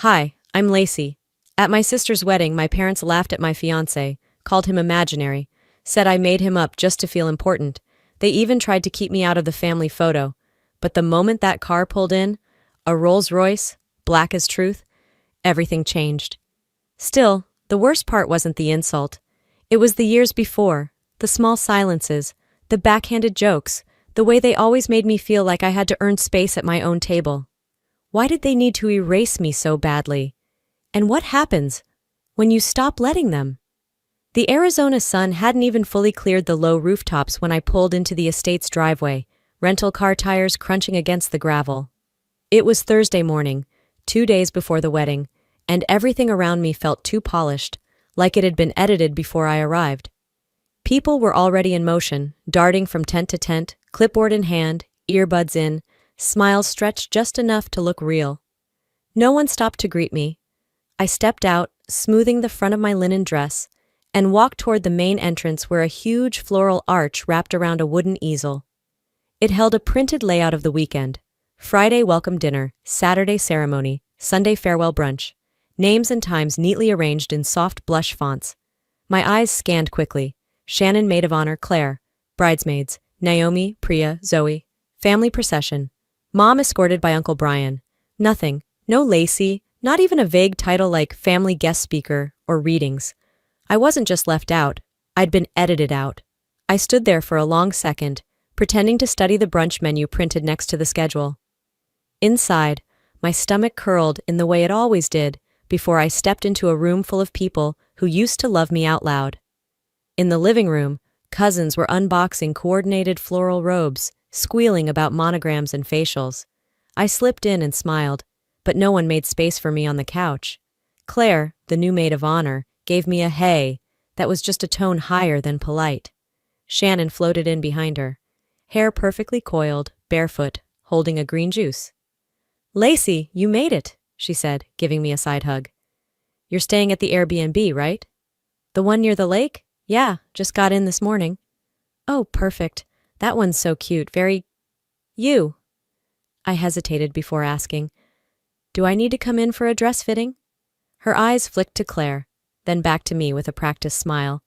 Hi, I'm Lacey. At my sister's wedding, my parents laughed at my fiancé, called him imaginary, said I made him up just to feel important. They even tried to keep me out of the family photo. But the moment that car pulled in, a Rolls Royce, black as truth, everything changed. Still, the worst part wasn't the insult. It was the years before, the small silences, the backhanded jokes, the way they always made me feel like I had to earn space at my own table. Why did they need to erase me so badly? And what happens when you stop letting them? The Arizona sun hadn't even fully cleared the low rooftops when I pulled into the estate's driveway, rental car tires crunching against the gravel. It was Thursday morning, 2 days before the wedding, and everything around me felt too polished, like it had been edited before I arrived. People were already in motion, darting from tent to tent, clipboard in hand, earbuds in, smiles stretched just enough to look real. No one stopped to greet me. I stepped out, smoothing the front of my linen dress, and walked toward the main entrance where a huge floral arch wrapped around a wooden easel. It held a printed layout of the weekend: Friday welcome dinner, Saturday ceremony, Sunday farewell brunch, names and times neatly arranged in soft blush fonts. My eyes scanned quickly. Shannon, maid of honor, Claire. Bridesmaids, Naomi, Priya, Zoe. Family procession. Mom escorted by Uncle Brian. Nothing. No Lacey, not even a vague title like family guest speaker or readings. I wasn't just left out. I'd been edited out. I stood there for a long second, pretending to study the brunch menu printed next to the schedule. Inside, my stomach curled in the way it always did before I stepped into a room full of people who used to love me out loud. In the living room, cousins were unboxing coordinated floral robes, squealing about monograms and facials. I slipped in and smiled, but no one made space for me on the couch. Claire, the new maid of honor, gave me a hey that was just a tone higher than polite. Shannon floated in behind her, hair perfectly coiled, barefoot, holding a green juice. "Lacey, you made it," she said, giving me a side hug. "You're staying at the Airbnb, right?" "The one near the lake? Yeah, just got in this morning." "Oh, perfect. That one's so cute, very... you." I hesitated before asking, "Do I need to come in for a dress fitting?" Her eyes flicked to Claire, then back to me with a practiced smile.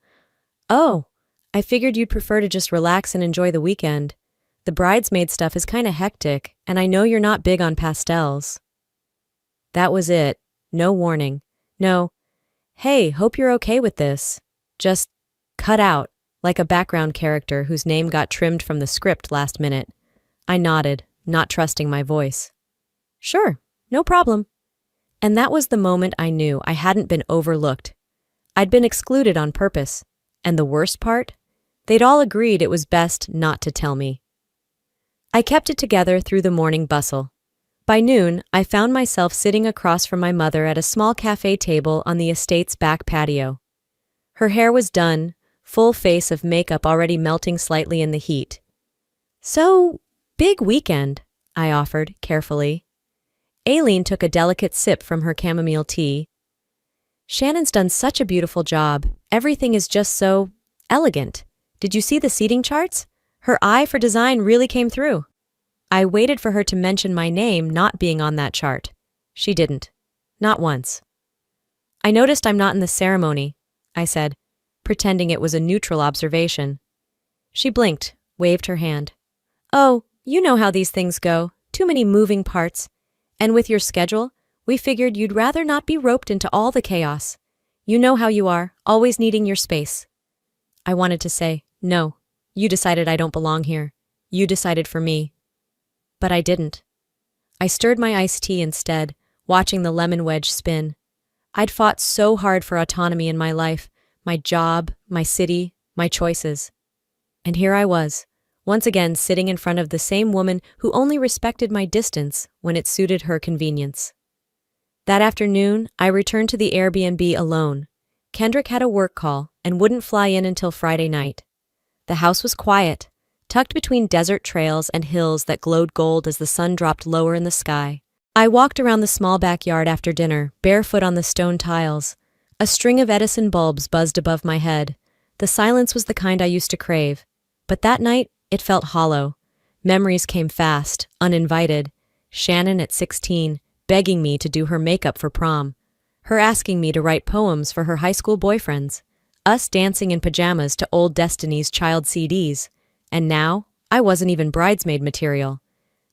"Oh, I figured you'd prefer to just relax and enjoy the weekend. The bridesmaid stuff is kinda hectic, and I know you're not big on pastels." That was it. No warning. No, "Hey, hope you're okay with this." Just cut out, like a background character whose name got trimmed from the script last minute. I nodded, not trusting my voice. "Sure, no problem." And that was the moment I knew I hadn't been overlooked. I'd been excluded on purpose. And the worst part? They'd all agreed it was best not to tell me. I kept it together through the morning bustle. By noon, I found myself sitting across from my mother at a small cafe table on the estate's back patio. Her hair was done, full face of makeup already melting slightly in the heat. "So, big weekend," I offered, carefully. Aileen took a delicate sip from her chamomile tea. "Shannon's done such a beautiful job. Everything is just so elegant. Did you see the seating charts? Her eye for design really came through." I waited for her to mention my name not being on that chart. She didn't. Not once. "I noticed I'm not in the ceremony," I said, pretending it was a neutral observation. She blinked, waved her hand. "Oh, you know how these things go. Too many moving parts. And with your schedule, we figured you'd rather not be roped into all the chaos. You know how you are, always needing your space." I wanted to say, "No, you decided I don't belong here. You decided for me." But I didn't. I stirred my iced tea instead, watching the lemon wedge spin. I'd fought so hard for autonomy in my life, my job, my city, my choices. And here I was, once again sitting in front of the same woman who only respected my distance when it suited her convenience. That afternoon, I returned to the Airbnb alone. Kendrick had a work call and wouldn't fly in until Friday night. The house was quiet, tucked between desert trails and hills that glowed gold as the sun dropped lower in the sky. I walked around the small backyard after dinner, barefoot on the stone tiles. A string of Edison bulbs buzzed above my head. The silence was the kind I used to crave. But that night, it felt hollow. Memories came fast, uninvited. Shannon at 16, begging me to do her makeup for prom, her asking me to write poems for her high school boyfriends, us dancing in pajamas to old Destiny's Child CDs, and now I wasn't even bridesmaid material.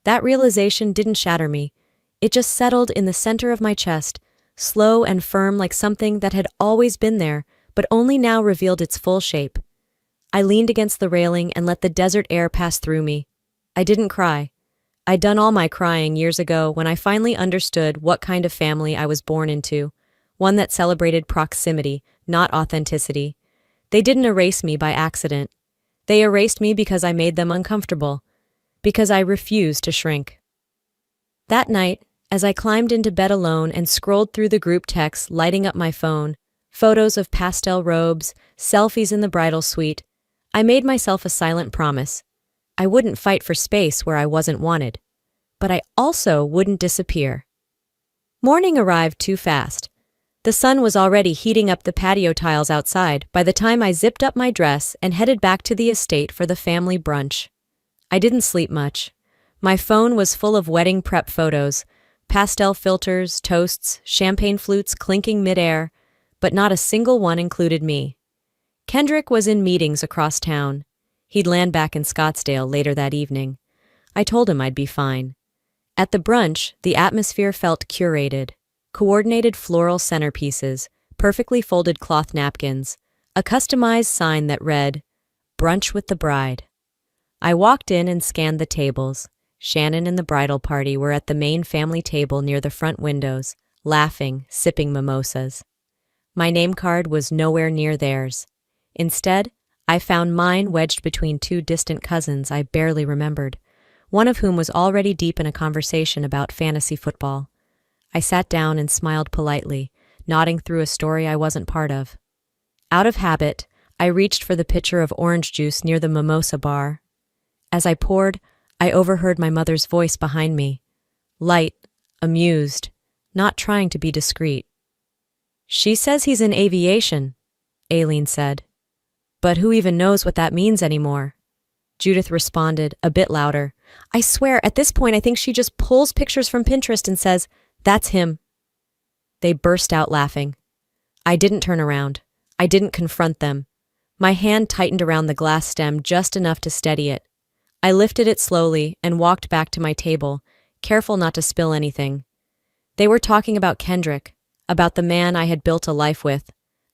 That realization didn't shatter me. It just settled in the center of my chest, slow and firm like something that had always been there, but only now revealed its full shape. I leaned against the railing and let the desert air pass through me. I didn't cry. I'd done all my crying years ago when I finally understood what kind of family I was born into, one that celebrated proximity, not authenticity. They didn't erase me by accident. They erased me because I made them uncomfortable, because I refused to shrink. That night, as I climbed into bed alone and scrolled through the group texts lighting up my phone, photos of pastel robes, selfies in the bridal suite, I made myself a silent promise. I wouldn't fight for space where I wasn't wanted, but I also wouldn't disappear. Morning arrived too fast. The sun was already heating up the patio tiles outside by the time I zipped up my dress and headed back to the estate for the family brunch. I didn't sleep much. My phone was full of wedding prep photos, pastel filters, toasts, champagne flutes clinking midair, but not a single one included me. Kendrick was in meetings across town. He'd land back in Scottsdale later that evening. I told him I'd be fine. At the brunch, the atmosphere felt curated. Coordinated floral centerpieces, perfectly folded cloth napkins, a customized sign that read, "Brunch with the Bride." I walked in and scanned the tables. Shannon and the bridal party were at the main family table near the front windows, laughing, sipping mimosas. My name card was nowhere near theirs. Instead, I found mine wedged between two distant cousins I barely remembered, one of whom was already deep in a conversation about fantasy football. I sat down and smiled politely, nodding through a story I wasn't part of. Out of habit, I reached for the pitcher of orange juice near the mimosa bar. As I poured, I overheard my mother's voice behind me, light, amused, not trying to be discreet. "She says he's in aviation," Aileen said. "But who even knows what that means anymore?" Judith responded, a bit louder. "I swear, at this point I think she just pulls pictures from Pinterest and says, 'That's him.'" They burst out laughing. I didn't turn around. I didn't confront them. My hand tightened around the glass stem just enough to steady it. I lifted it slowly and walked back to my table, careful not to spill anything. They were talking about Kendrick, about the man I had built a life with,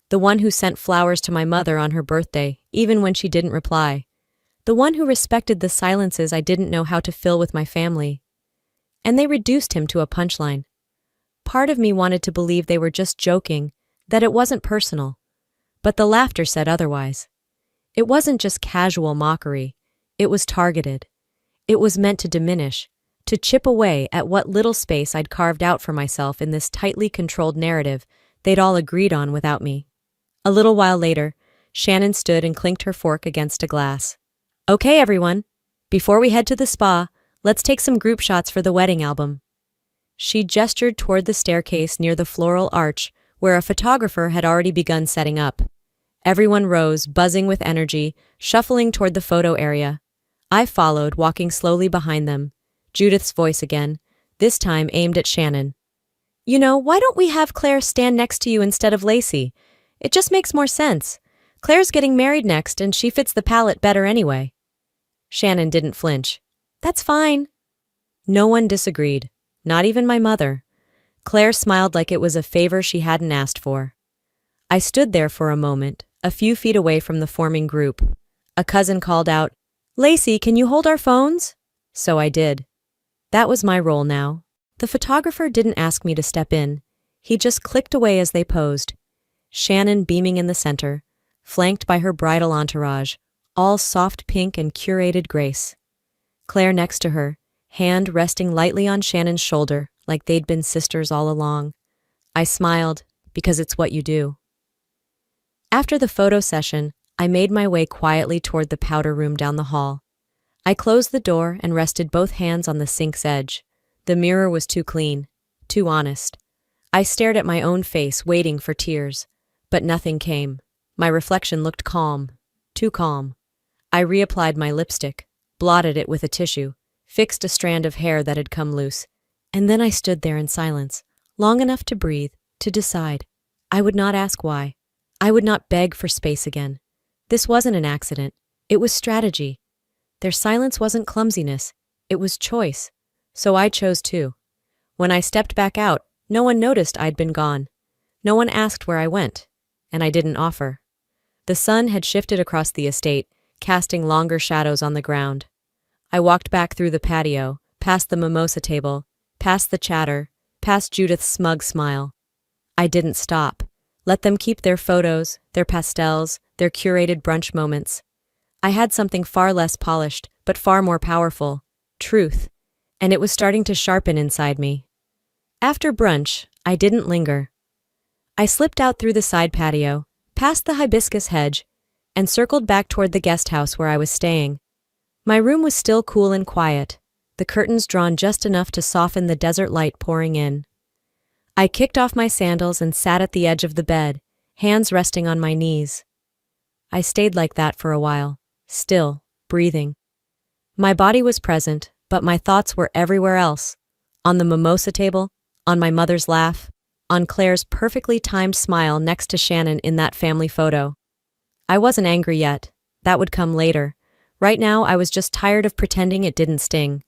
the one who sent flowers to my mother on her birthday, even when she didn't reply, the one who respected the silences I didn't know how to fill with my family. And they reduced him to a punchline. Part of me wanted to believe they were just joking, that it wasn't personal. But the laughter said otherwise. It wasn't just casual mockery. It was targeted. It was meant to diminish, to chip away at what little space I'd carved out for myself in this tightly controlled narrative they'd all agreed on without me. A little while later, Shannon stood and clinked her fork against a glass. "Okay, everyone. Before we head to the spa, let's take some group shots for the wedding album." She gestured toward the staircase near the floral arch, where a photographer had already begun setting up. Everyone rose, buzzing with energy, shuffling toward the photo area. I followed, walking slowly behind them. Judith's voice again, this time aimed at Shannon. "You know, why don't we have Claire stand next to you instead of Lacey? It just makes more sense. Claire's getting married next, and she fits the palette better anyway." Shannon didn't flinch. "That's fine." No one disagreed, not even my mother. Claire smiled like it was a favor she hadn't asked for. I stood there for a moment, a few feet away from the forming group. A cousin called out, "Lacey, can you hold our phones?" So I did. That was my role now. The photographer didn't ask me to step in. He just clicked away as they posed. Shannon beaming in the center, flanked by her bridal entourage, all soft pink and curated grace. Claire next to her, hand resting lightly on Shannon's shoulder like they'd been sisters all along. I smiled, because it's what you do. After the photo session, I made my way quietly toward the powder room down the hall. I closed the door and rested both hands on the sink's edge. The mirror was too clean, too honest. I stared at my own face, waiting for tears, but nothing came. My reflection looked calm, too calm. I reapplied my lipstick, blotted it with a tissue, fixed a strand of hair that had come loose. And then I stood there in silence, long enough to breathe, to decide. I would not ask why. I would not beg for space again. This wasn't an accident. It was strategy. Their silence wasn't clumsiness. It was choice. So I chose too. When I stepped back out, no one noticed I'd been gone. No one asked where I went. And I didn't offer. The sun had shifted across the estate, casting longer shadows on the ground. I walked back through the patio, past the mimosa table, past the chatter, past Judith's smug smile. I didn't stop. Let them keep their photos, their pastels, their curated brunch moments. I had something far less polished, but far more powerful. Truth. And it was starting to sharpen inside me. After brunch, I didn't linger. I slipped out through the side patio, past the hibiscus hedge, and circled back toward the guest house where I was staying. My room was still cool and quiet, the curtains drawn just enough to soften the desert light pouring in. I kicked off my sandals and sat at the edge of the bed, hands resting on my knees. I stayed like that for a while, still, breathing. My body was present, but my thoughts were everywhere else. On the mimosa table, on my mother's laugh, on Claire's perfectly timed smile next to Shannon in that family photo. I wasn't angry yet. That would come later. Right now, I was just tired of pretending it didn't sting.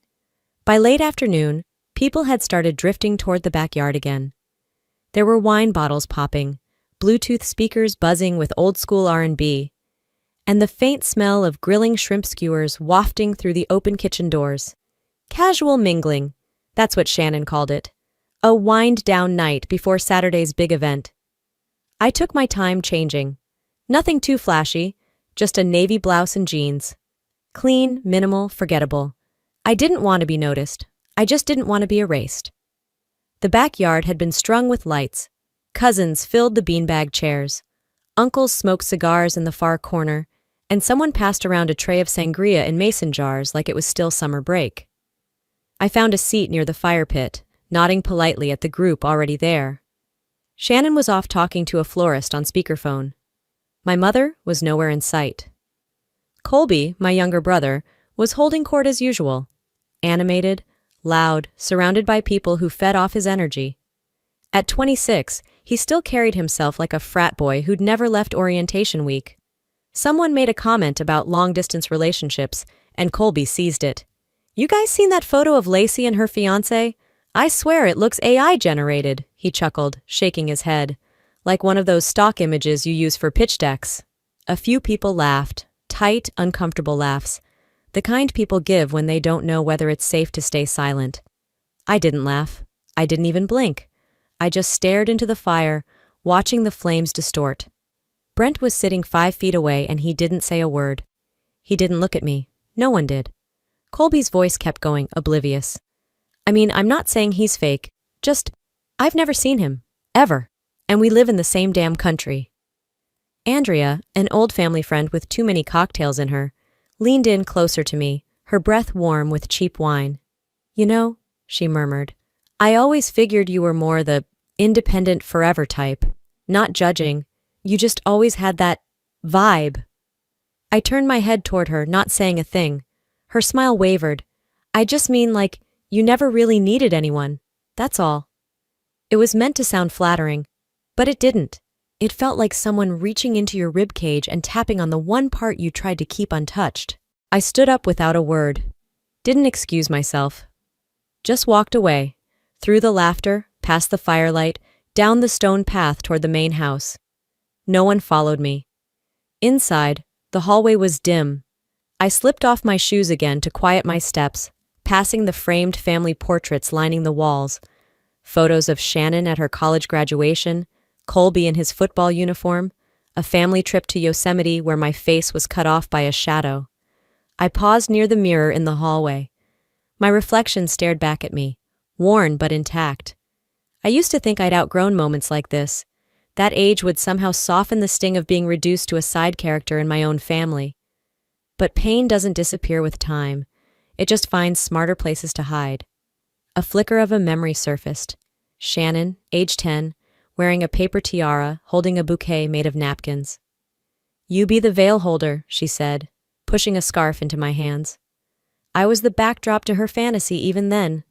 By late afternoon, people had started drifting toward the backyard again. There were wine bottles popping, Bluetooth speakers buzzing with old-school R&B, and the faint smell of grilling shrimp skewers wafting through the open kitchen doors. Casual mingling, that's what Shannon called it. A wind-down night before Saturday's big event. I took my time changing. Nothing too flashy, just a navy blouse and jeans. Clean, minimal, forgettable. I didn't want to be noticed. I just didn't want to be erased. The backyard had been strung with lights. Cousins filled the beanbag chairs. Uncles smoked cigars in the far corner, and someone passed around a tray of sangria in mason jars like it was still summer break. I found a seat near the fire pit, nodding politely at the group already there. Shannon was off talking to a florist on speakerphone. My mother was nowhere in sight. Colby, my younger brother, was holding court as usual. Animated, loud, surrounded by people who fed off his energy. At 26, he still carried himself like a frat boy who'd never left orientation week. Someone made a comment about long-distance relationships, and Colby seized it. "You guys seen that photo of Lacey and her fiancé? I swear it looks AI-generated," he chuckled, shaking his head, like one of those stock images you use for pitch decks. A few people laughed, tight, uncomfortable laughs, the kind people give when they don't know whether it's safe to stay silent. I didn't laugh. I didn't even blink. I just stared into the fire, watching the flames distort. Brent was sitting 5 feet away and he didn't say a word. He didn't look at me. No one did. Colby's voice kept going, oblivious. I mean, I'm not saying he's fake. Just, I've never seen him. Ever. And we live in the same damn country. Andrea, an old family friend with too many cocktails in her, leaned in closer to me, her breath warm with cheap wine. "You know," she murmured, "I always figured you were more the independent forever type. Not judging. You just always had that vibe." I turned my head toward her, not saying a thing. Her smile wavered. "I just mean like, you never really needed anyone. That's all." It was meant to sound flattering, but it didn't. It felt like someone reaching into your ribcage and tapping on the one part you tried to keep untouched. I stood up without a word. Didn't excuse myself. Just walked away, through the laughter, past the firelight, down the stone path toward the main house. No one followed me. Inside, the hallway was dim. I slipped off my shoes again to quiet my steps, passing the framed family portraits lining the walls. Photos of Shannon at her college graduation, Colby in his football uniform, a family trip to Yosemite where my face was cut off by a shadow. I paused near the mirror in the hallway. My reflection stared back at me, worn but intact. I used to think I'd outgrown moments like this. That age would somehow soften the sting of being reduced to a side character in my own family. But pain doesn't disappear with time. It just finds smarter places to hide. A flicker of a memory surfaced. Shannon, age 10, wearing a paper tiara, holding a bouquet made of napkins. "You be the veil holder," she said, pushing a scarf into my hands. I was the backdrop to her fantasy even then.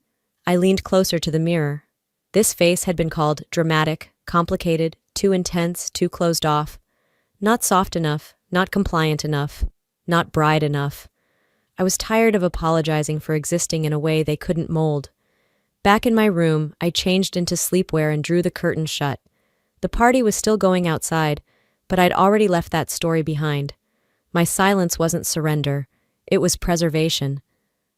I leaned closer to the mirror. This face had been called dramatic, complicated, too intense, too closed off. Not soft enough, not compliant enough, not bride enough. I was tired of apologizing for existing in a way they couldn't mold. Back in my room, I changed into sleepwear and drew the curtains shut. The party was still going outside, but I'd already left that story behind. My silence wasn't surrender. It was preservation.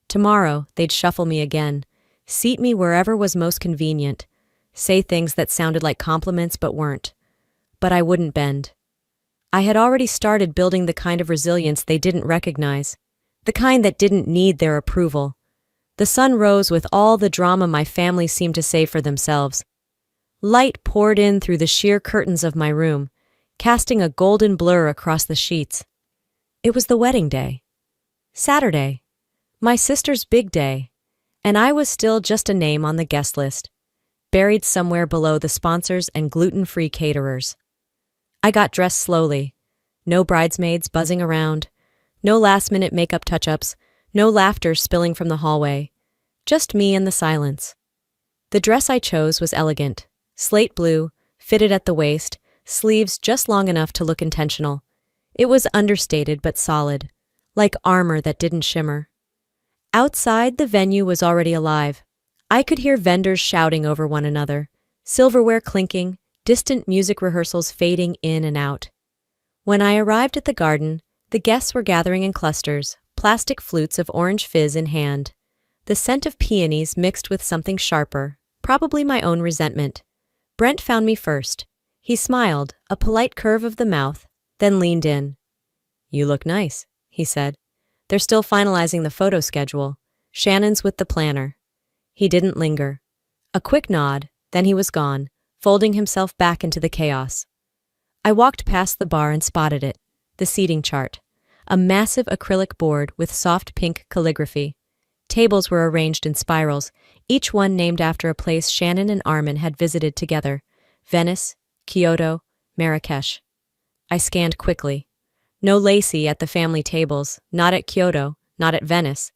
Tomorrow, they'd shuffle me again, seat me wherever was most convenient, say things that sounded like compliments but weren't. But I wouldn't bend. I had already started building the kind of resilience they didn't recognize, the kind that didn't need their approval. The sun rose with all the drama my family seemed to save for themselves. Light poured in through the sheer curtains of my room, casting a golden blur across the sheets. It was the wedding day. Saturday. My sister's big day. And I was still just a name on the guest list, buried somewhere below the sponsors and gluten-free caterers. I got dressed slowly. No bridesmaids buzzing around. No last-minute makeup touch-ups. No laughter spilling from the hallway. Just me and the silence. The dress I chose was elegant. Slate blue, fitted at the waist, sleeves just long enough to look intentional. It was understated but solid, like armor that didn't shimmer. Outside, the venue was already alive. I could hear vendors shouting over one another, silverware clinking, distant music rehearsals fading in and out. When I arrived at the garden, the guests were gathering in clusters, plastic flutes of orange fizz in hand. The scent of peonies mixed with something sharper, probably my own resentment. Brent found me first. He smiled, a polite curve of the mouth, then leaned in. "You look nice," he said. "They're still finalizing the photo schedule. Shannon's with the planner." He didn't linger. A quick nod, then he was gone, folding himself back into the chaos. I walked past the bar and spotted it, the seating chart. A massive acrylic board with soft pink calligraphy. Tables were arranged in spirals, each one named after a place Shannon and Armin had visited together. Venice, Kyoto, Marrakesh. I scanned quickly. No Lacey at the family tables, not at Kyoto, not at Venice.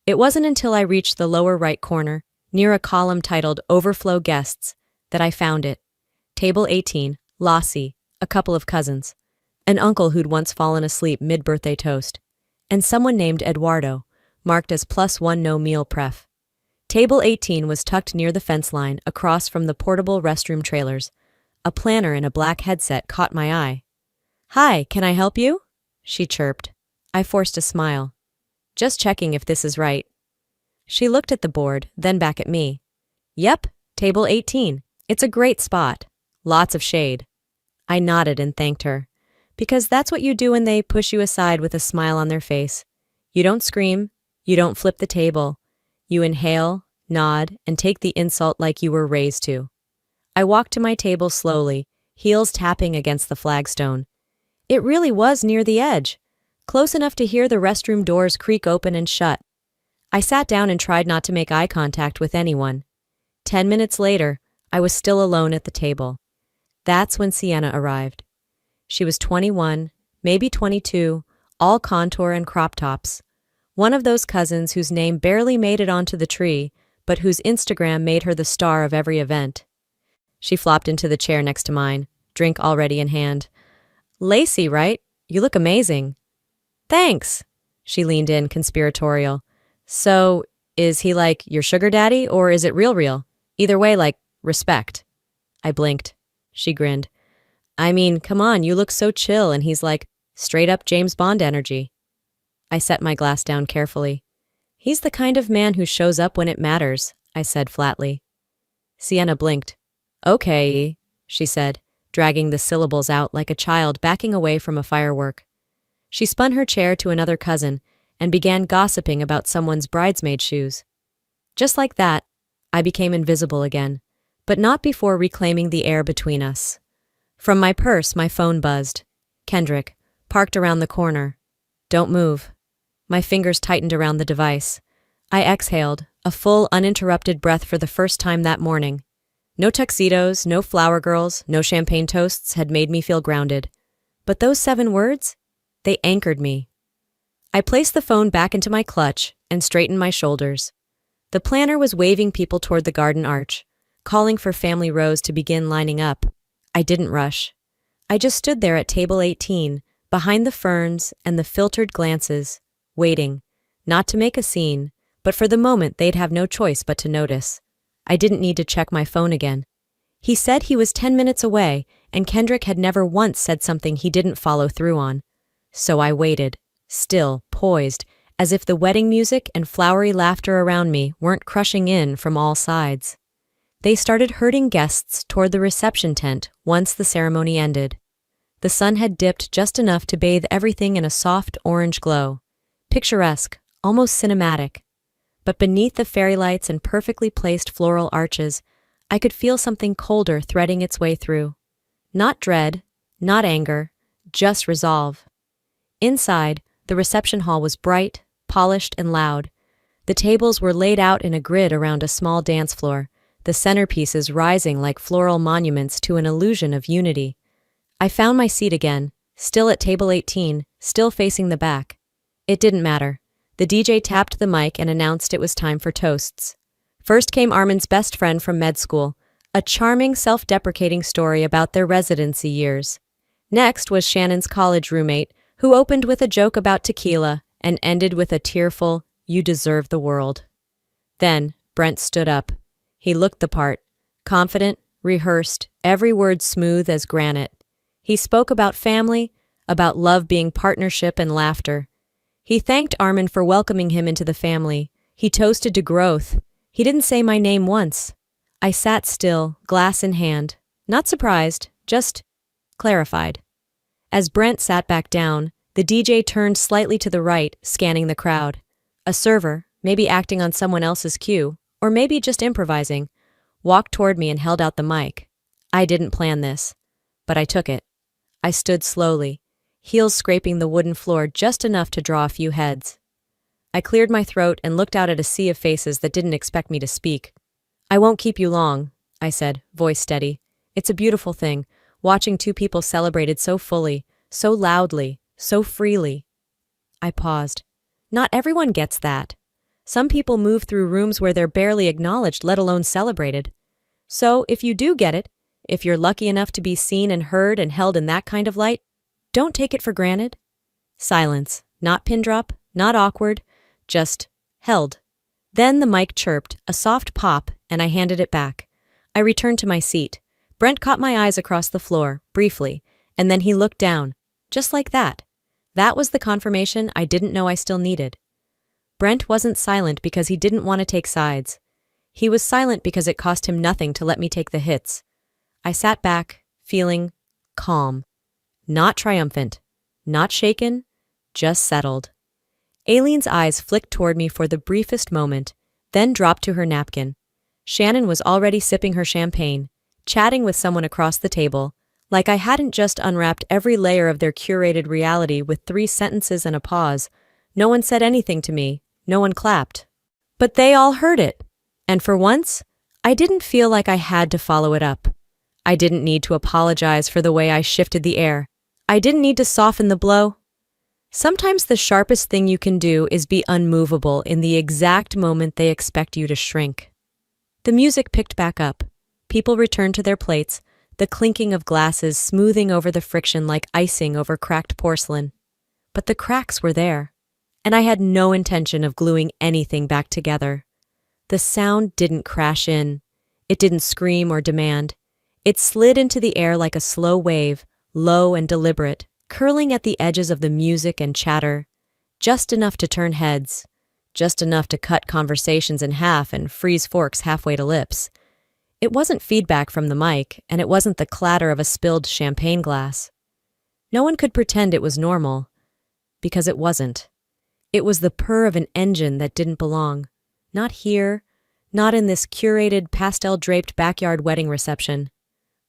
It wasn't until I reached the lower right corner, near a column titled Overflow Guests, that I found it. Table 18, Lassie, a couple of cousins. An uncle who'd once fallen asleep mid-birthday toast. And someone named Eduardo, marked as +1 no meal pref. Table 18 was tucked near the fence line, across from the portable restroom trailers. A planner in a black headset caught my eye. "Hi, can I help you?" she chirped. I forced a smile. "Just checking if this is right." She looked at the board, then back at me. "Yep, table 18. It's a great spot. Lots of shade." I nodded and thanked her. Because that's what you do when they push you aside with a smile on their face. You don't scream. You don't flip the table. You inhale, nod, and take the insult like you were raised to. I walked to my table slowly, heels tapping against the flagstone. It really was near the edge, close enough to hear the restroom doors creak open and shut. I sat down and tried not to make eye contact with anyone. 10 minutes later, I was still alone at the table. That's when Sienna arrived. She was 21, maybe 22, all contour and crop tops. One of those cousins whose name barely made it onto the tree, but whose Instagram made her the star of every event. She flopped into the chair next to mine, drink already in hand. "Lacey, right? You look amazing." "Thanks." She leaned in, conspiratorial. "So, is he like your sugar daddy, or is it real? Either way, like, respect." I blinked. She grinned. "I mean, come on, you look so chill, and he's like, straight up James Bond energy." I set my glass down carefully. "He's the kind of man who shows up when it matters," I said flatly. Sienna blinked. "Okay," she said, dragging the syllables out like a child backing away from a firework. She spun her chair to another cousin and began gossiping about someone's bridesmaid shoes. Just like that, I became invisible again, but not before reclaiming the air between us. From my purse, my phone buzzed. Kendrick, parked around the corner. "Don't move." My fingers tightened around the device. I exhaled, a full, uninterrupted breath for the first time that morning. No tuxedos, no flower girls, no champagne toasts had made me feel grounded. But those 7 words? They anchored me. I placed the phone back into my clutch and straightened my shoulders. The planner was waving people toward the garden arch, calling for family rows to begin lining up. I didn't rush. I just stood there at table 18, behind the ferns and the filtered glances, waiting, not to make a scene, but for the moment they'd have no choice but to notice. I didn't need to check my phone again. He said he was 10 minutes away, and Kendrick had never once said something he didn't follow through on. So I waited, still, poised, as if the wedding music and flowery laughter around me weren't crushing in from all sides. They started herding guests toward the reception tent once the ceremony ended. The sun had dipped just enough to bathe everything in a soft orange glow. Picturesque, almost cinematic. But beneath the fairy lights and perfectly placed floral arches, I could feel something colder threading its way through. Not dread, not anger, just resolve. Inside, the reception hall was bright, polished, and loud. The tables were laid out in a grid around a small dance floor, the centerpieces rising like floral monuments to an illusion of unity. I found my seat again, still at table 18, still facing the back. It didn't matter. The DJ tapped the mic and announced it was time for toasts. First came Armin's best friend from med school, a charming, self-deprecating story about their residency years. Next was Shannon's college roommate, who opened with a joke about tequila and ended with a tearful, "You deserve the world." Then, Brent stood up. He looked the part, confident, rehearsed, every word smooth as granite. He spoke about family, about love being partnership and laughter. He thanked Armin for welcoming him into the family. He toasted to growth. He didn't say my name once. I sat still, glass in hand, not surprised, just clarified. As Brent sat back down, the DJ turned slightly to the right, scanning the crowd. A server, maybe acting on someone else's cue, or maybe just improvising, walked toward me and held out the mic. I didn't plan this, but I took it. I stood slowly, heels scraping the wooden floor just enough to draw a few heads. I cleared my throat and looked out at a sea of faces that didn't expect me to speak. "I won't keep you long," I said, voice steady. "It's a beautiful thing, watching two people celebrated so fully, so loudly, so freely." I paused. Not everyone gets that. Some people move through rooms where they're barely acknowledged, let alone celebrated. So, if you do get it, if you're lucky enough to be seen and heard and held in that kind of light, don't take it for granted. Silence. Not pin drop, not awkward, just held. Then the mic chirped, a soft pop, and I handed it back. I returned to my seat. Brent caught my eyes across the floor, briefly, and then he looked down. Just like that. That was the confirmation I didn't know I still needed. Brent wasn't silent because he didn't want to take sides. He was silent because it cost him nothing to let me take the hits. I sat back, feeling calm. Not triumphant. Not shaken. Just settled. Aileen's eyes flicked toward me for the briefest moment, then dropped to her napkin. Shannon was already sipping her champagne, chatting with someone across the table, like I hadn't just unwrapped every layer of their curated reality with 3 sentences and a pause. No one said anything to me, no one clapped. But they all heard it. And for once, I didn't feel like I had to follow it up. I didn't need to apologize for the way I shifted the air. I didn't need to soften the blow. Sometimes the sharpest thing you can do is be unmovable in the exact moment they expect you to shrink. The music picked back up. People returned to their plates, the clinking of glasses smoothing over the friction like icing over cracked porcelain. But the cracks were there, and I had no intention of gluing anything back together. The sound didn't crash in. It didn't scream or demand. It slid into the air like a slow wave, low and deliberate, curling at the edges of the music and chatter, just enough to turn heads, just enough to cut conversations in half and freeze forks halfway to lips. It wasn't feedback from the mic, and it wasn't the clatter of a spilled champagne glass. No one could pretend it was normal, because it wasn't. It was the purr of an engine that didn't belong. Not here, not in this curated, pastel-draped backyard wedding reception.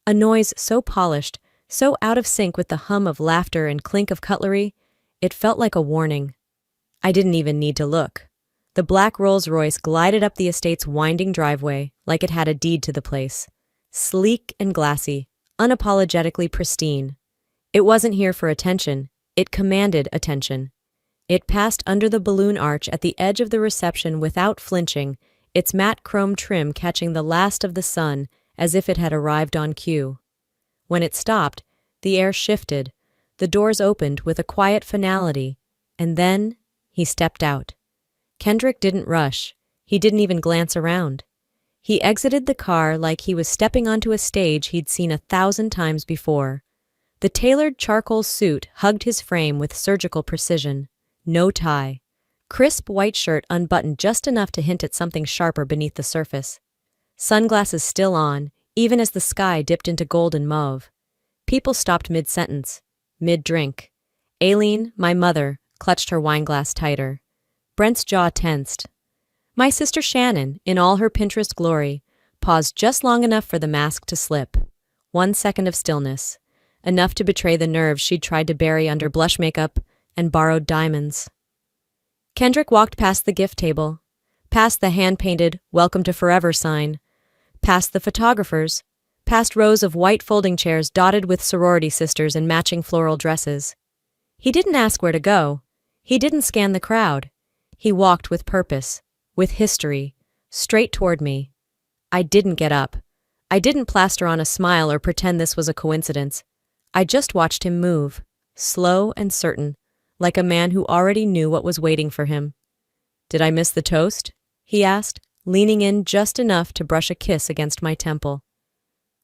A noise so polished, so out of sync with the hum of laughter and clink of cutlery, it felt like a warning. I didn't even need to look. The black Rolls-Royce glided up the estate's winding driveway like it had a deed to the place. Sleek and glassy, unapologetically pristine. It wasn't here for attention. It commanded attention. It passed under the balloon arch at the edge of the reception without flinching, its matte chrome trim catching the last of the sun as if it had arrived on cue. When it stopped, the air shifted, the doors opened with a quiet finality, and then he stepped out. Kendrick didn't rush. He didn't even glance around. He exited the car like he was stepping onto a stage he'd seen 1,000 times before. The tailored charcoal suit hugged his frame with surgical precision. No tie. Crisp white shirt unbuttoned just enough to hint at something sharper beneath the surface. Sunglasses still on, even as the sky dipped into gold and mauve. People stopped mid-sentence, mid-drink. Aileen, my mother, clutched her wineglass tighter. Brent's jaw tensed. My sister Shannon, in all her Pinterest glory, paused just long enough for the mask to slip. 1 second of stillness, enough to betray the nerves she'd tried to bury under blush makeup and borrowed diamonds. Kendrick walked past the gift table, past the hand-painted "Welcome to Forever" sign, past the photographers, past rows of white folding chairs dotted with sorority sisters in matching floral dresses. He didn't ask where to go. He didn't scan the crowd. He walked with purpose, with history, straight toward me. I didn't get up. I didn't plaster on a smile or pretend this was a coincidence. I just watched him move, slow and certain, like a man who already knew what was waiting for him. Did I miss the toast? He asked, leaning in just enough to brush a kiss against my temple.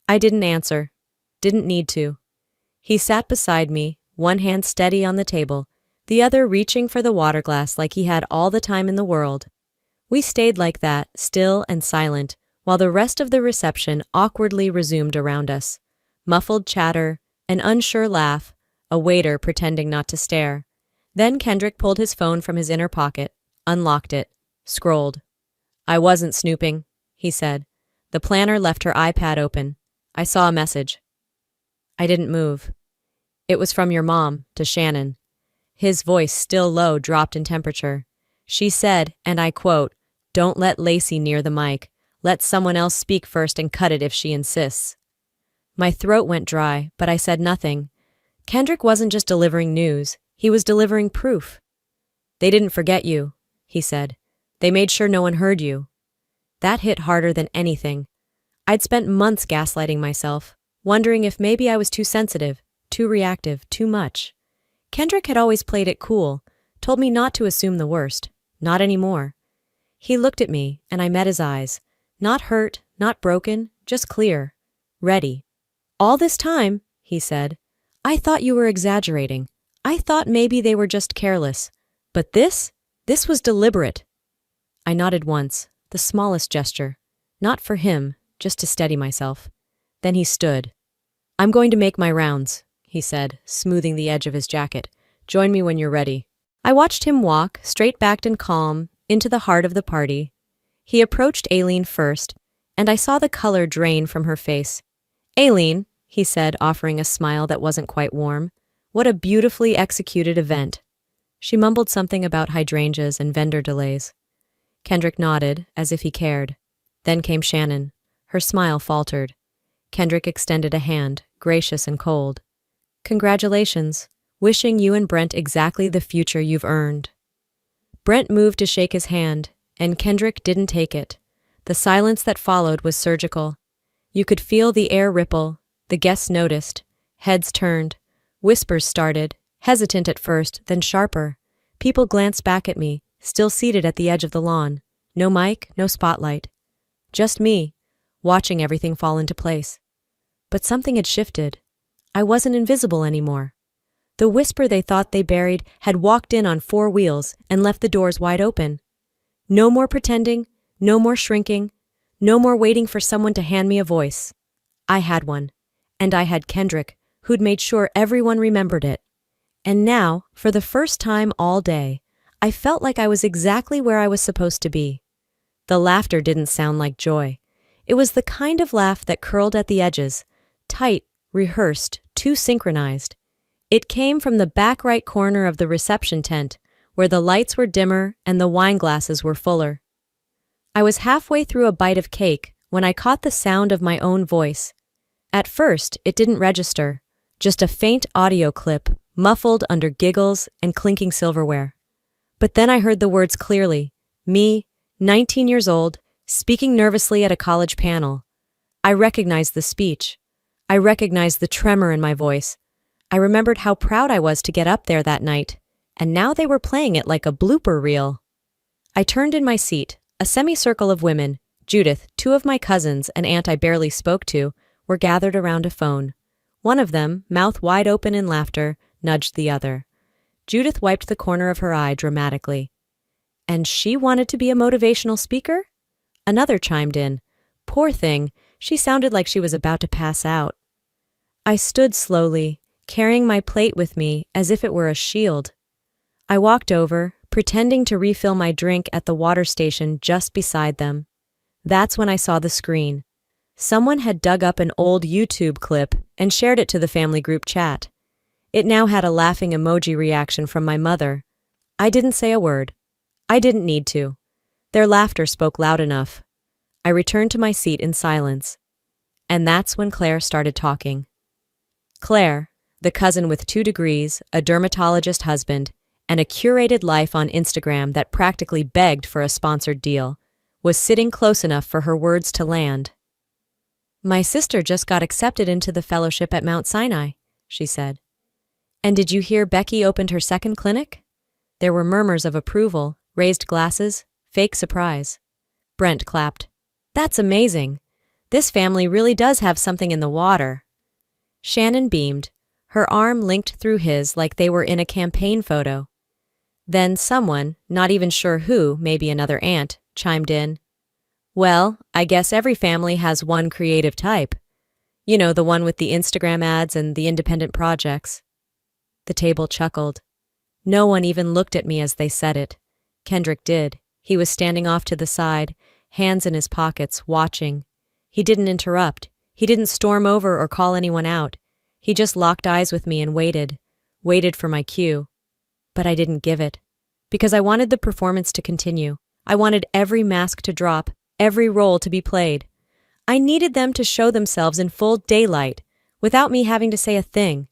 I didn't answer. Didn't need to. He sat beside me, one hand steady on the table, the other reaching for the water glass like he had all the time in the world. We stayed like that, still and silent, while the rest of the reception awkwardly resumed around us. Muffled chatter, an unsure laugh, a waiter pretending not to stare. Then Kendrick pulled his phone from his inner pocket, unlocked it, scrolled. I wasn't snooping, he said. The planner left her iPad open. I saw a message. I didn't move. It was from your mom, to Shannon. His voice, still low, dropped in temperature. She said, and I quote, "Don't let Lacey near the mic. Let someone else speak first and cut it if she insists." My throat went dry, but I said nothing. Kendrick wasn't just delivering news. He was delivering proof. They didn't forget you, he said. They made sure no one heard you. That hit harder than anything. I'd spent months gaslighting myself, wondering if maybe I was too sensitive, too reactive, too much. Kendrick had always played it cool, told me not to assume the worst. Not anymore. He looked at me, and I met his eyes. Not hurt, not broken, just clear. Ready. All this time, he said, I thought you were exaggerating. I thought maybe they were just careless. But this was deliberate. I nodded once, the smallest gesture. Not for him, just to steady myself. Then he stood. I'm going to make my rounds, he said, smoothing the edge of his jacket. Join me when you're ready. I watched him walk, straight-backed and calm, into the heart of the party. He approached Aileen first, and I saw the color drain from her face. Aileen, he said, offering a smile that wasn't quite warm. What a beautifully executed event. She mumbled something about hydrangeas and vendor delays. Kendrick nodded, as if he cared. Then came Shannon. Her smile faltered. Kendrick extended a hand, gracious and cold. Congratulations. Wishing you and Brent exactly the future you've earned. Brent moved to shake his hand, and Kendrick didn't take it. The silence that followed was surgical. You could feel the air ripple. The guests noticed. Heads turned. Whispers started, hesitant at first, then sharper. People glanced back at me, still seated at the edge of the lawn. No mic, no spotlight. Just me, watching everything fall into place. But something had shifted. I wasn't invisible anymore. The whisper they thought they buried had walked in on 4 wheels and left the doors wide open. No more pretending, no more shrinking, no more waiting for someone to hand me a voice. I had one, and I had Kendrick, who'd made sure everyone remembered it. And now, for the first time all day, I felt like I was exactly where I was supposed to be. The laughter didn't sound like joy. It was the kind of laugh that curled at the edges, tight, rehearsed, too synchronized. It came from the back right corner of the reception tent, where the lights were dimmer and the wine glasses were fuller. I was halfway through a bite of cake when I caught the sound of my own voice. At first, it didn't register, just a faint audio clip, muffled under giggles and clinking silverware. But then I heard the words clearly. Me, 19 years old, speaking nervously at a college panel. I recognized the speech. I recognized the tremor in my voice. I remembered how proud I was to get up there that night, and now they were playing it like a blooper reel. I turned in my seat. A semicircle of women, Judith, two of my cousins, an aunt I barely spoke to, were gathered around a phone. One of them, mouth wide open in laughter, nudged the other. Judith wiped the corner of her eye dramatically. And she wanted to be a motivational speaker? Another chimed in. Poor thing, she sounded like she was about to pass out. I stood slowly, carrying my plate with me as if it were a shield. I walked over, pretending to refill my drink at the water station just beside them. That's when I saw the screen. Someone had dug up an old YouTube clip and shared it to the family group chat. It now had a laughing emoji reaction from my mother. I didn't say a word. I didn't need to. Their laughter spoke loud enough. I returned to my seat in silence. And that's when Claire started talking. Claire, the cousin with 2 degrees, a dermatologist husband, and a curated life on Instagram that practically begged for a sponsored deal, was sitting close enough for her words to land. My sister just got accepted into the fellowship at Mount Sinai, she said. And did you hear Becky opened her second clinic? There were murmurs of approval, raised glasses, fake surprise. Brent clapped. That's amazing. This family really does have something in the water. Shannon beamed, her arm linked through his like they were in a campaign photo. Then someone, not even sure who, maybe another aunt, chimed in. Well, I guess every family has one creative type. You know, the one with the Instagram ads and the independent projects. The table chuckled. No one even looked at me as they said it. Kendrick did. He was standing off to the side, hands in his pockets, watching. He didn't interrupt. He didn't storm over or call anyone out. He just locked eyes with me and waited for my cue. But I didn't give it. Because I wanted the performance to continue. I wanted every mask to drop, every role to be played. I needed them to show themselves in full daylight, without me having to say a thing.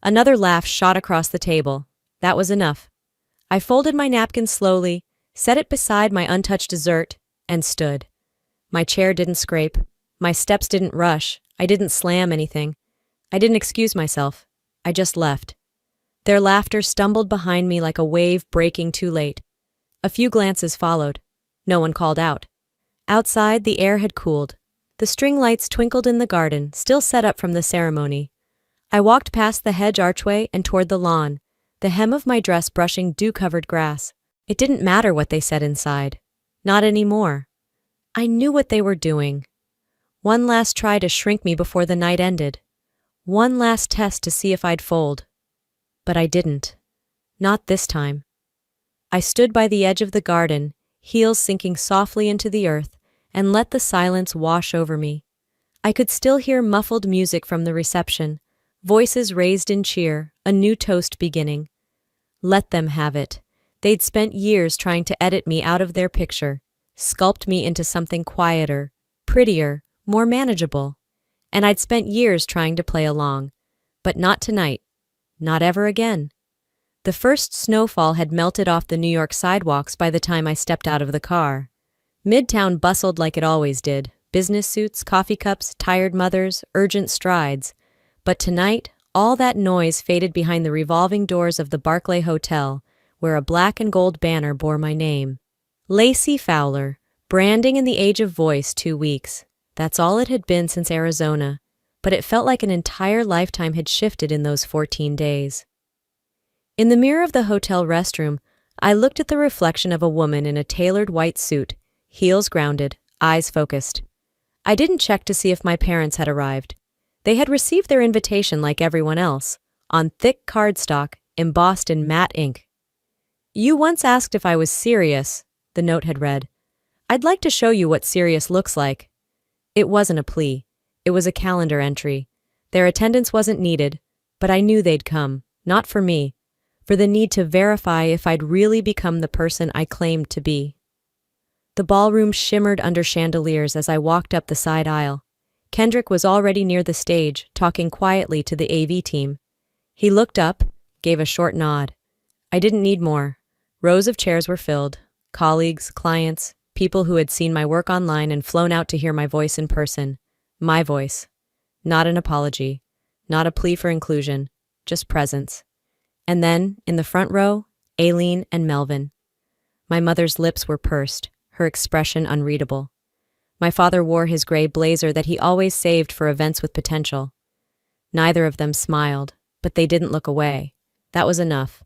Another laugh shot across the table. That was enough. I folded my napkin slowly, set it beside my untouched dessert, and stood. My chair didn't scrape. My steps didn't rush. I didn't slam anything. I didn't excuse myself. I just left. Their laughter stumbled behind me like a wave breaking too late. A few glances followed. No one called out. Outside, the air had cooled. The string lights twinkled in the garden, still set up from the ceremony. I walked past the hedge archway and toward the lawn, the hem of my dress brushing dew-covered grass. It didn't matter what they said inside. Not anymore. I knew what they were doing. One last try to shrink me before the night ended. One last test to see if I'd fold. But I didn't. Not this time. I stood by the edge of the garden, heels sinking softly into the earth, and let the silence wash over me. I could still hear muffled music from the reception, voices raised in cheer, a new toast beginning. Let them have it. They'd spent years trying to edit me out of their picture, sculpt me into something quieter, prettier, more manageable. And I'd spent years trying to play along. But not tonight. Not ever again. The first snowfall had melted off the New York sidewalks by the time I stepped out of the car. Midtown bustled like it always did. Business suits, coffee cups, tired mothers, urgent strides. But tonight, all that noise faded behind the revolving doors of the Barclay Hotel, where a black and gold banner bore my name. Lacey Fowler, branding in the age of voice 2 weeks. That's all it had been since Arizona, but it felt like an entire lifetime had shifted in those 14 days. In the mirror of the hotel restroom, I looked at the reflection of a woman in a tailored white suit, heels grounded, eyes focused. I didn't check to see if my parents had arrived. They had received their invitation like everyone else, on thick cardstock, embossed in matte ink. You once asked if I was serious, the note had read. I'd like to show you what serious looks like. It wasn't a plea. It was a calendar entry. Their attendance wasn't needed, but I knew they'd come, not for me, for the need to verify if I'd really become the person I claimed to be. The ballroom shimmered under chandeliers as I walked up the side aisle. Kendrick was already near the stage, talking quietly to the AV team. He looked up, gave a short nod. I didn't need more. Rows of chairs were filled. Colleagues, clients, People who had seen my work online and flown out to hear my voice in person. My voice. Not an apology. Not a plea for inclusion. Just presence. And then, in the front row, Aileen and Melvin. My mother's lips were pursed, her expression unreadable. My father wore his gray blazer that he always saved for events with potential. Neither of them smiled, but they didn't look away. That was enough.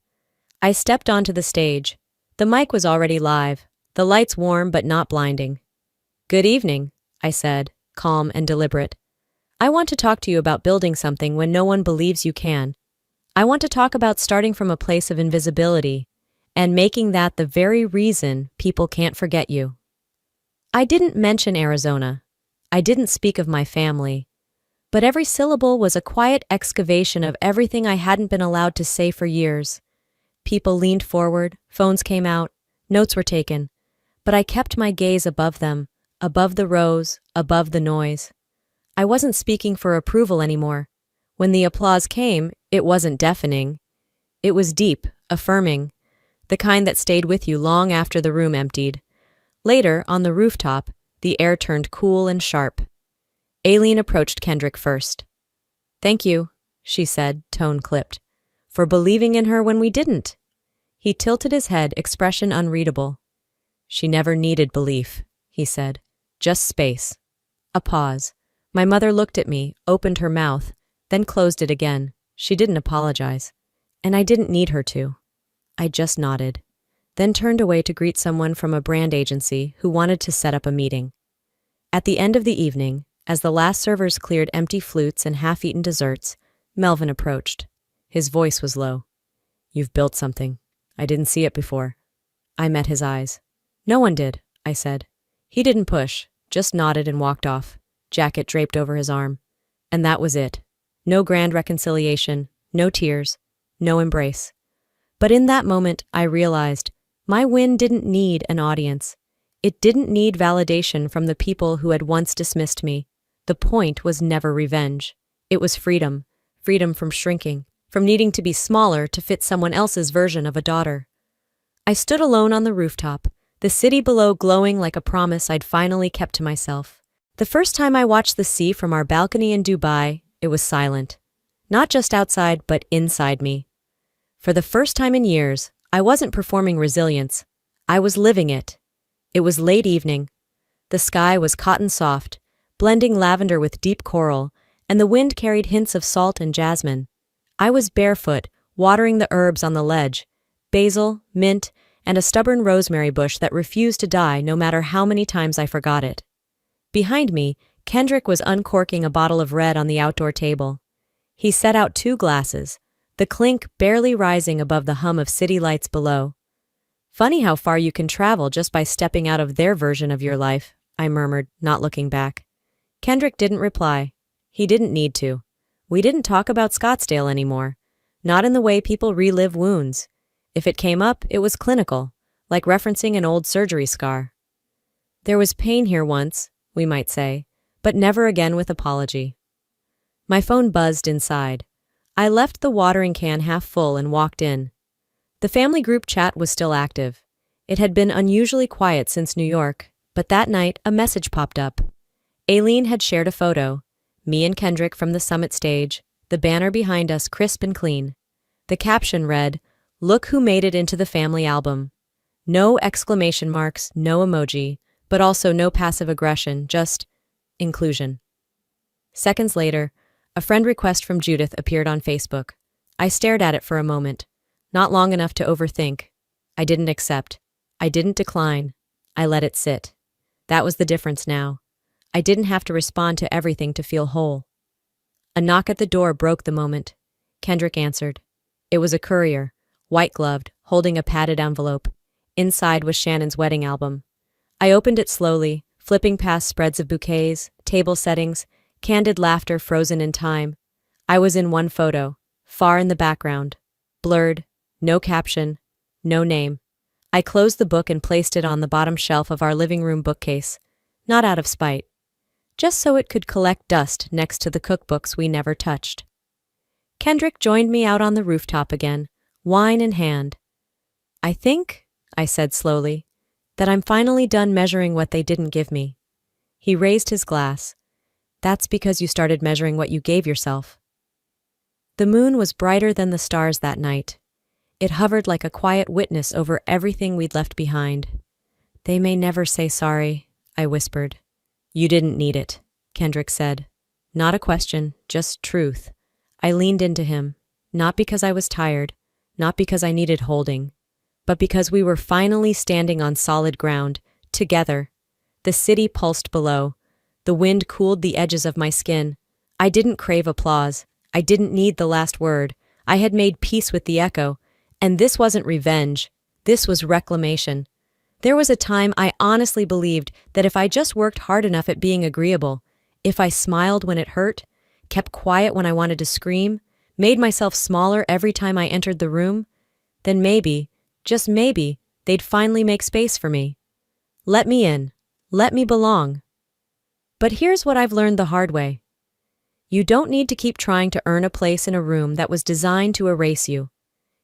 I stepped onto the stage. The mic was already live, the lights warm but not blinding. "Good evening," I said, calm and deliberate. "I want to talk to you about building something when no one believes you can. I want to talk about starting from a place of invisibility and making that the very reason people can't forget you." I didn't mention Arizona. I didn't speak of my family. But every syllable was a quiet excavation of everything I hadn't been allowed to say for years. People leaned forward, phones came out, notes were taken. But I kept my gaze above them, above the rows, above the noise. I wasn't speaking for approval anymore. When the applause came, it wasn't deafening. It was deep, affirming, the kind that stayed with you long after the room emptied. Later, on the rooftop, the air turned cool and sharp. Aileen approached Kendrick first. "Thank you," she said, tone clipped, "for believing in her when we didn't." He tilted his head, expression unreadable. "She never needed belief," he said. "Just space." A pause. My mother looked at me, opened her mouth, then closed it again. She didn't apologize. And I didn't need her to. I just nodded, then turned away to greet someone from a brand agency who wanted to set up a meeting. At the end of the evening, as the last servers cleared empty flutes and half-eaten desserts, Melvin approached. His voice was low. "You've built something. I didn't see it before." I met his eyes. "No one did," I said. He didn't push, just nodded and walked off, jacket draped over his arm. And that was it. No grand reconciliation, no tears, no embrace. But in that moment, I realized my win didn't need an audience. It didn't need validation from the people who had once dismissed me. The point was never revenge. It was freedom. Freedom from shrinking, from needing to be smaller to fit someone else's version of a daughter. I stood alone on the rooftop, the city below glowing like a promise I'd finally kept to myself. The first time I watched the sea from our balcony in Dubai, it was silent. Not just outside, but inside me. For the first time in years, I wasn't performing resilience. I was living it. It was late evening. The sky was cotton soft, blending lavender with deep coral, and the wind carried hints of salt and jasmine. I was barefoot, watering the herbs on the ledge, basil, mint, and a stubborn rosemary bush that refused to die no matter how many times I forgot it. Behind me, Kendrick was uncorking a bottle of red on the outdoor table. He set out 2 glasses, the clink barely rising above the hum of city lights below. "Funny how far you can travel just by stepping out of their version of your life," I murmured, not looking back. Kendrick didn't reply. He didn't need to. We didn't talk about Scottsdale anymore. Not in the way people relive wounds. If it came up, it was clinical, like referencing an old surgery scar. There was pain here once, we might say, but never again with apology. My phone buzzed inside. I left the watering can half full and walked in. The family group chat was still active. It had been unusually quiet since New York, but that night a message popped up. Aileen had shared a photo, me and Kendrick from the summit stage, the banner behind us crisp and clean. The caption read, "Look who made it into the family album." No exclamation marks, no emoji, but also no passive aggression, just inclusion. Seconds later, a friend request from Judith appeared on Facebook. I stared at it for a moment, not long enough to overthink. I didn't accept. I didn't decline. I let it sit. That was the difference now. I didn't have to respond to everything to feel whole. A knock at the door broke the moment. Kendrick answered. It was a courier, white-gloved, holding a padded envelope. Inside was Shannon's wedding album. I opened it slowly, flipping past spreads of bouquets, table settings, candid laughter frozen in time. I was in one photo, far in the background, blurred, no caption, no name. I closed the book and placed it on the bottom shelf of our living room bookcase, not out of spite, just so it could collect dust next to the cookbooks we never touched. Kendrick joined me out on the rooftop again, wine in hand. I think, I said slowly, That I'm finally done measuring what they didn't give me. He raised his glass. That's because you started measuring what you gave yourself. The moon was brighter than the stars that night. It hovered like a quiet witness over everything we'd left behind. They may never say sorry, I whispered. You didn't need it, Kendrick said. Not a question, just truth. I leaned into him, not because I was tired, not because I needed holding, but because we were finally standing on solid ground, together. The city pulsed below. The wind cooled the edges of my skin. I didn't crave applause. I didn't need the last word. I had made peace with the echo. And this wasn't revenge. This was reclamation. There was a time I honestly believed that if I just worked hard enough at being agreeable, if I smiled when it hurt, kept quiet when I wanted to scream, made myself smaller every time I entered the room, then maybe, just maybe, they'd finally make space for me. Let me in. Let me belong. But here's what I've learned the hard way. You don't need to keep trying to earn a place in a room that was designed to erase you.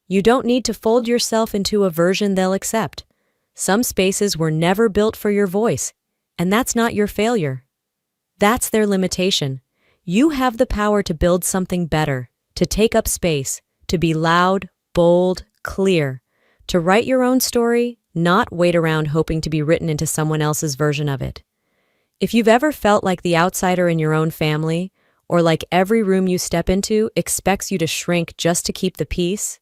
You don't need to fold yourself into a version they'll accept. Some spaces were never built for your voice, and that's not your failure. That's their limitation. You have the power to build something better, to take up space, to be loud, bold, clear, to write your own story, not wait around hoping to be written into someone else's version of it. If you've ever felt like the outsider in your own family, or like every room you step into expects you to shrink just to keep the peace,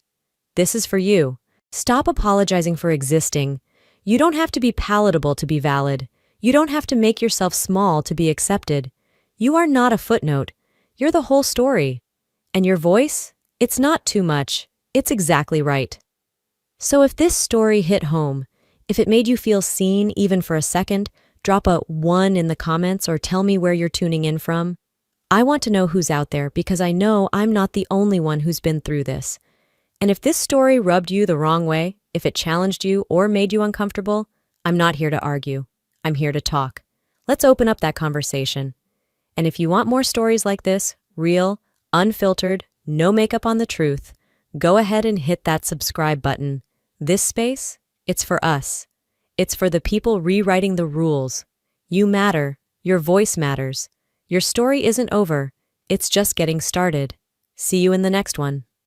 this is for you. Stop apologizing for existing. You don't have to be palatable to be valid. You don't have to make yourself small to be accepted. You are not a footnote. You're the whole story. And your voice? It's not too much. It's exactly right. So if this story hit home, if it made you feel seen even for a second, drop a 1 in the comments or tell me where you're tuning in from. I want to know who's out there because I know I'm not the only one who's been through this. And if this story rubbed you the wrong way, if it challenged you or made you uncomfortable, I'm not here to argue. I'm here to talk. Let's open up that conversation. And if you want more stories like this, real, unfiltered, no makeup on the truth, go ahead and hit that subscribe button. This space, it's for us. It's for the people rewriting the rules. You matter. Your voice matters. Your story isn't over. It's just getting started. See you in the next one.